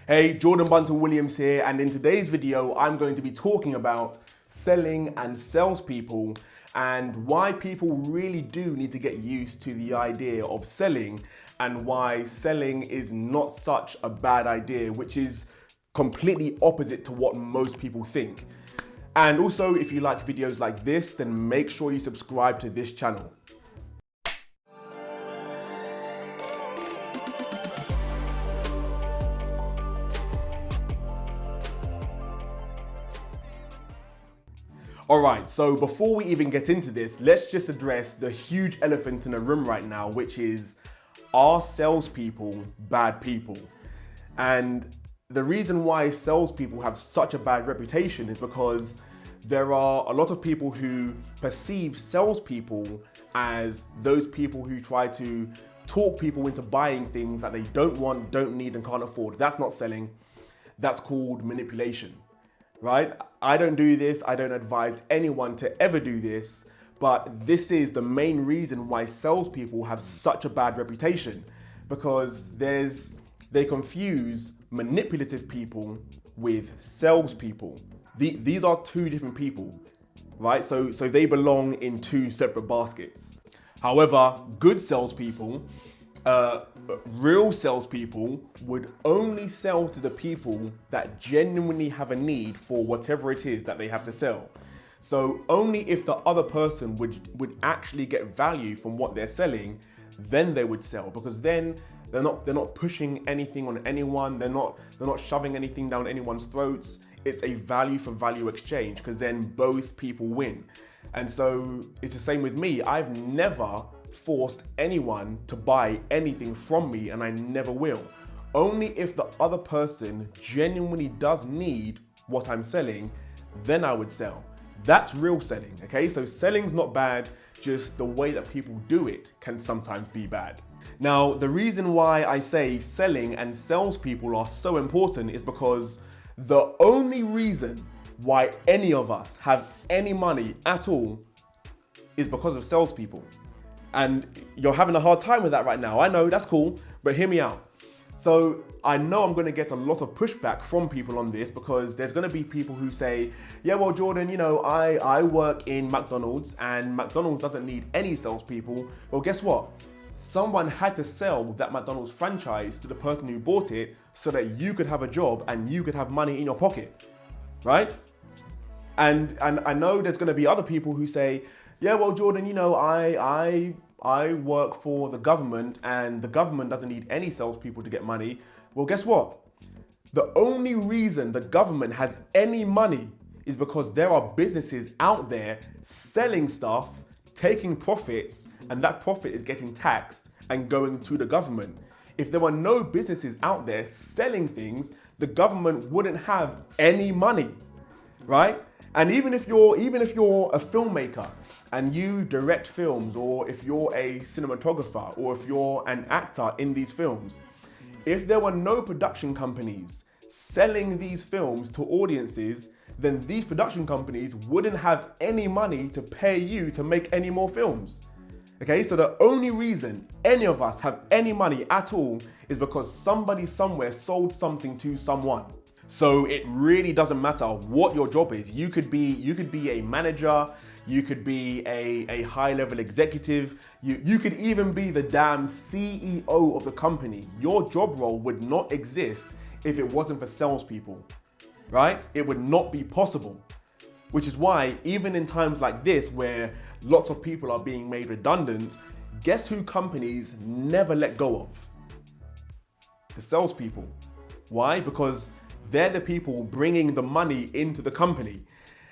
Hey, Jordan Bunton-Williams here, and in today's video, I'm going to be talking about selling and salespeople and why people really do need to get used to the idea of selling and why selling is not such a bad idea, which is completely opposite to what most people think. And also, if you like videos like this, then make sure you subscribe to this channel. All right, so before we even get into this, let's just address the huge elephant in the room right now, which is, are salespeople bad people? And the reason why salespeople have such a bad reputation is because there are a lot of people who perceive salespeople as those people who try to talk people into buying things that they don't want, don't need, and can't afford. That's not selling. That's called manipulation. Right? I don't do this. I don't advise anyone to ever do this, but this is the main reason why salespeople have such a bad reputation, because they confuse manipulative people with salespeople. These are two different people, right? So they belong in two separate baskets. However, good salespeople, real salespeople would only sell to the people that genuinely have a need for whatever it is that they have to sell. So only if the other person would actually get value from what they're selling, then they would sell, because then they're not pushing anything on anyone. They're not shoving anything down anyone's throats. It's a value for value exchange, because then both people win. And so it's the same with me. I've never forced anyone to buy anything from me, and I never will. Only if the other person genuinely does need what I'm selling, then I would sell. That's real selling, okay? So selling's not bad, just the way that people do it can sometimes be bad. Now, the reason why I say selling and salespeople are so important is because the only reason why any of us have any money at all is because of salespeople. And you're having a hard time with that right now. I know, that's cool, but hear me out. So I know I'm gonna get a lot of pushback from people on this, because there's gonna be people who say, yeah, well, Jordan, you know, I work in McDonald's and McDonald's doesn't need any salespeople. Well, guess what? Someone had to sell that McDonald's franchise to the person who bought it so that you could have a job and you could have money in your pocket, right? And I know there's gonna be other people who say, yeah, well, Jordan, you know, I work for the government and the government doesn't need any salespeople to get money. Well, guess what? The only reason the government has any money is because there are businesses out there selling stuff, taking profits, and that profit is getting taxed and going to the government. If there were no businesses out there selling things, the government wouldn't have any money, right? And even if you're a filmmaker and you direct films, or if you're a cinematographer, or if you're an actor in these films, if there were no production companies selling these films to audiences, then these production companies wouldn't have any money to pay you to make any more films. Okay, so the only reason any of us have any money at all is because somebody somewhere sold something to someone. So it really doesn't matter what your job is. You could be a manager, you could be a high-level executive, you could even be the damn CEO of the company. Your job role would not exist if it wasn't for salespeople, right? It would not be possible. Which is why, even in times like this, where lots of people are being made redundant, guess who companies never let go of? The salespeople. Why? Because they're the people bringing the money into the company.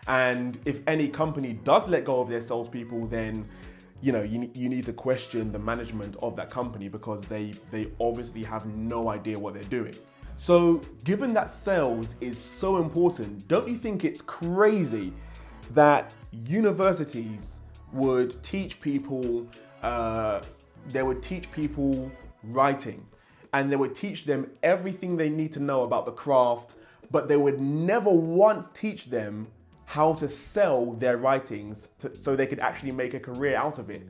And if any company does let go of their salespeople, then you need to question the management of that company, because they obviously have no idea what they're doing. So given that sales is so important, don't you think it's crazy that universities would teach people, writing, and they would teach them everything they need to know about the craft, but they would never once teach them how to sell their writings so they could actually make a career out of it.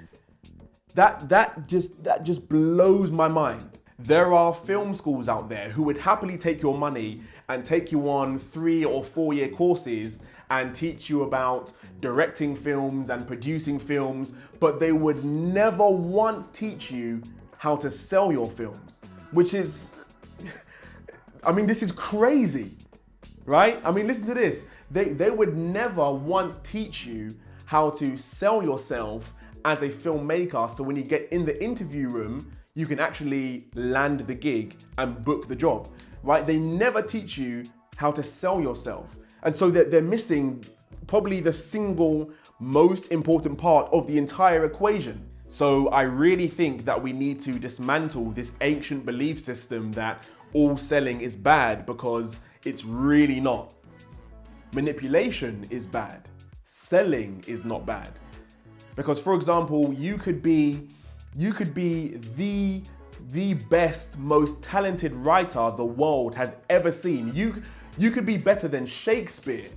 That just blows my mind. There are film schools out there who would happily take your money and take you on 3 or 4 year courses and teach you about directing films and producing films, but they would never once teach you how to sell your films, which is, I mean, this is crazy, right? I mean, listen to this. They would never once teach you how to sell yourself as a filmmaker, so when you get in the interview room, you can actually land the gig and book the job, right? They never teach you how to sell yourself. And so they're missing probably the single most important part of the entire equation. So I really think that we need to dismantle this ancient belief system that all selling is bad, because it's really not. Manipulation is bad. Selling is not bad. Because, for example, you could be the best, most talented writer the world has ever seen. You could be better than Shakespeare.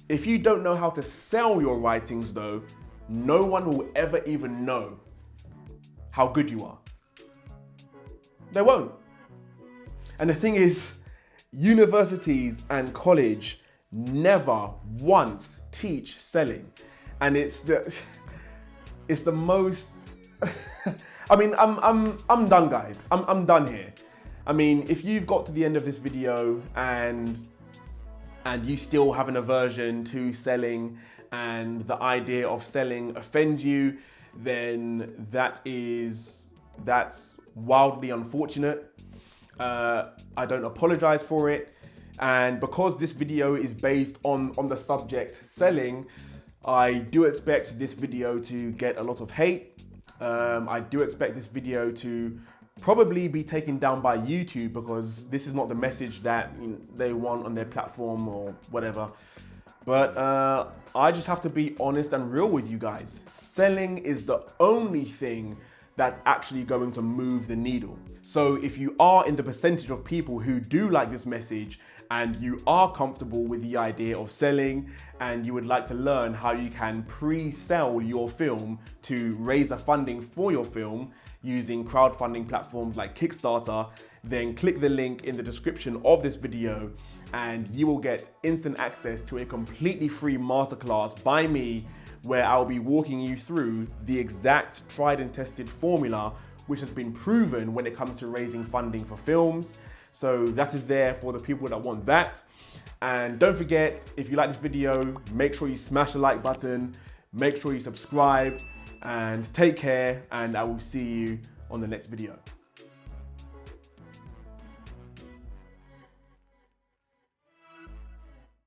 If you don't know how to sell your writings, though, no one will ever even know how good you are. They won't. And the thing is, universities and college never once teach selling. And it's the most, I mean, I'm done, guys. I'm done here. I mean, if you've got to the end of this video and you still have an aversion to selling and the idea of selling offends you, then that's wildly unfortunate. I don't apologize for it. And because this video is based on the subject selling, I do expect this video to get a lot of hate. I do expect this video to probably be taken down by YouTube, because this is not the message that they want on their platform or whatever. But I just have to be honest and real with you guys. Selling is the only thing that's actually going to move the needle. So if you are in the percentage of people who do like this message, and you are comfortable with the idea of selling, and you would like to learn how you can pre-sell your film to raise a funding for your film using crowdfunding platforms like Kickstarter, then click the link in the description of this video and you will get instant access to a completely free masterclass by me, where I'll be walking you through the exact tried and tested formula which has been proven when it comes to raising funding for films. So that is there for the people that want that. And don't forget, if you like this video, make sure you smash the like button, make sure you subscribe, and take care, and I will see you on the next video.